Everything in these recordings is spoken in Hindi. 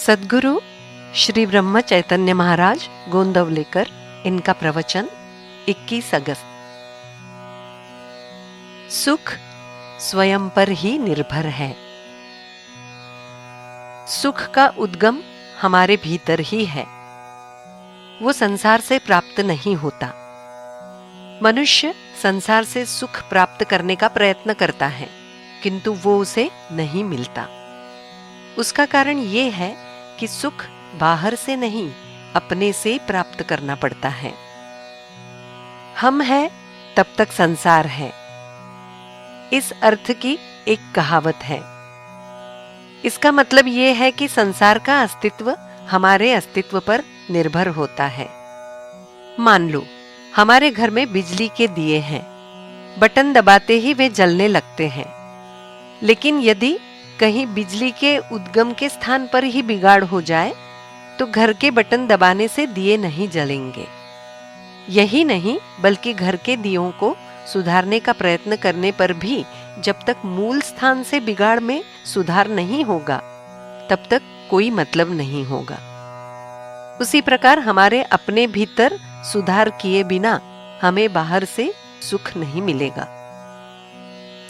सद्गुरु श्री ब्रह्म चैतन्य महाराज गोंदवलेकर, इनका प्रवचन 21 अगस्त। सुख स्वयं पर ही निर्भर है। सुख का उद्गम हमारे भीतर ही है, वो संसार से प्राप्त नहीं होता। मनुष्य संसार से सुख प्राप्त करने का प्रयत्न करता है, किंतु वो उसे नहीं मिलता। उसका कारण ये है कि सुख बाहर से नहीं, अपने से प्राप्त करना पड़ता है। हम हैं तब तक संसार है, इस अर्थ की एक कहावत है। इसका मतलब ये है कि संसार का अस्तित्व हमारे अस्तित्व पर निर्भर होता है। मान लो हमारे घर में बिजली के दिए हैं, बटन दबाते ही वे जलने लगते हैं। लेकिन यदि कहीं बिजली के उद्गम के स्थान पर ही बिगाड़ हो जाए तो घर के बटन दबाने से दिए नहीं जलेंगे। यही नहीं, बल्कि घर के दियों को सुधारने का प्रयत्न करने पर भी जब तक मूल स्थान से बिगाड़ में सुधार नहीं होगा, तब तक कोई मतलब नहीं होगा। उसी प्रकार हमारे अपने भीतर सुधार किए बिना हमें बाहर से सुख नहीं मिलेगा।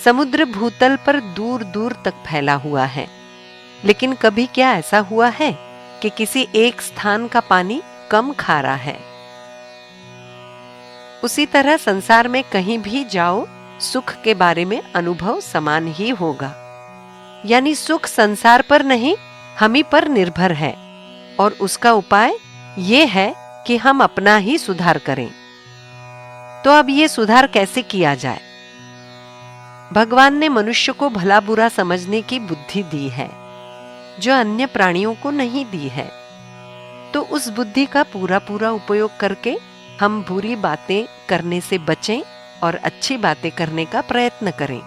समुद्र भूतल पर दूर दूर तक फैला हुआ है, लेकिन कभी क्या ऐसा हुआ है कि किसी एक स्थान का पानी कम खारा है? उसी तरह संसार में कहीं भी जाओ, सुख के बारे में अनुभव समान ही होगा। यानी सुख संसार पर नहीं, हम ही पर निर्भर है, और उसका उपाय ये है कि हम अपना ही सुधार करें। तो अब ये सुधार कैसे किया जाए? भगवान ने मनुष्य को भला बुरा समझने की बुद्धि दी है, जो अन्य प्राणियों को नहीं दी है। तो उस बुद्धि का पूरा पूरा उपयोग करके हम बुरी बातें करने से बचें और अच्छी बातें करने का प्रयत्न करें।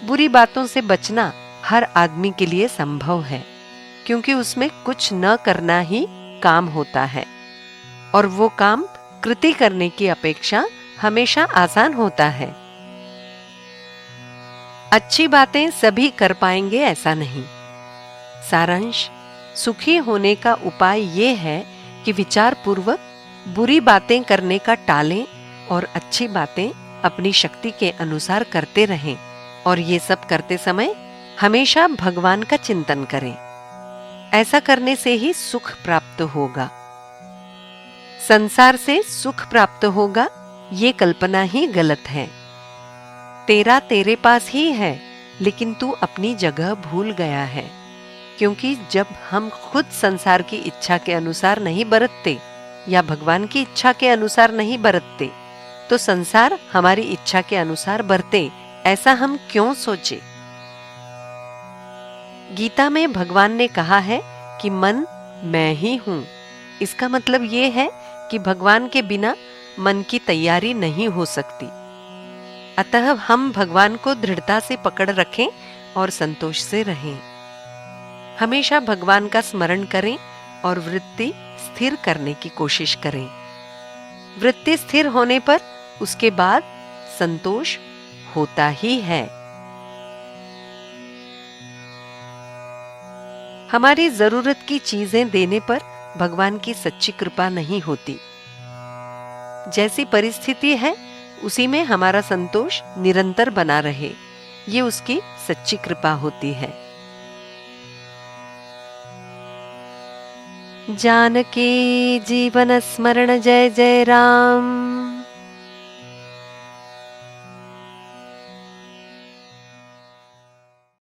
बुरी बातों से बचना हर आदमी के लिए संभव है, क्योंकि उसमें कुछ न करना ही काम होता है, और वो काम कृति करने की अपेक्षा हमेशा आसान होता है। अच्छी बातें सभी कर पाएंगे ऐसा नहीं। सारांश, सुखी होने का उपाय ये है कि विचार पूर्वक बुरी बातें करने का टालें और अच्छी बातें अपनी शक्ति के अनुसार करते रहें, और ये सब करते समय हमेशा भगवान का चिंतन करें। ऐसा करने से ही सुख प्राप्त होगा। संसार से सुख प्राप्त होगा, ये कल्पना ही गलत है। तेरा तेरे पास ही है, लेकिन तू अपनी जगह भूल गया है। क्योंकि जब हम खुद संसार की इच्छा के अनुसार नहीं बरतते या भगवान की इच्छा के अनुसार नहीं बरतते, तो संसार हमारी इच्छा के अनुसार बरते, ऐसा हम क्यों सोचे? गीता में भगवान ने कहा है कि मन मैं ही हूं। इसका मतलब ये है कि भगवान के बिना मन की तैयारी नहीं हो सकती। अतः हम भगवान को दृढ़ता से पकड़ रखें और संतोष से रहें। हमेशा भगवान का स्मरण करें और वृत्ति स्थिर करने की कोशिश करें। वृत्ति स्थिर होने पर उसके बाद संतोष होता ही है। हमारी जरूरत की चीजें देने पर भगवान की सच्ची कृपा नहीं होती। जैसी परिस्थिति है उसी में हमारा संतोष निरंतर बना रहे, ये उसकी सच्ची कृपा होती है। जानकी जीवन स्मरण जय जय राम।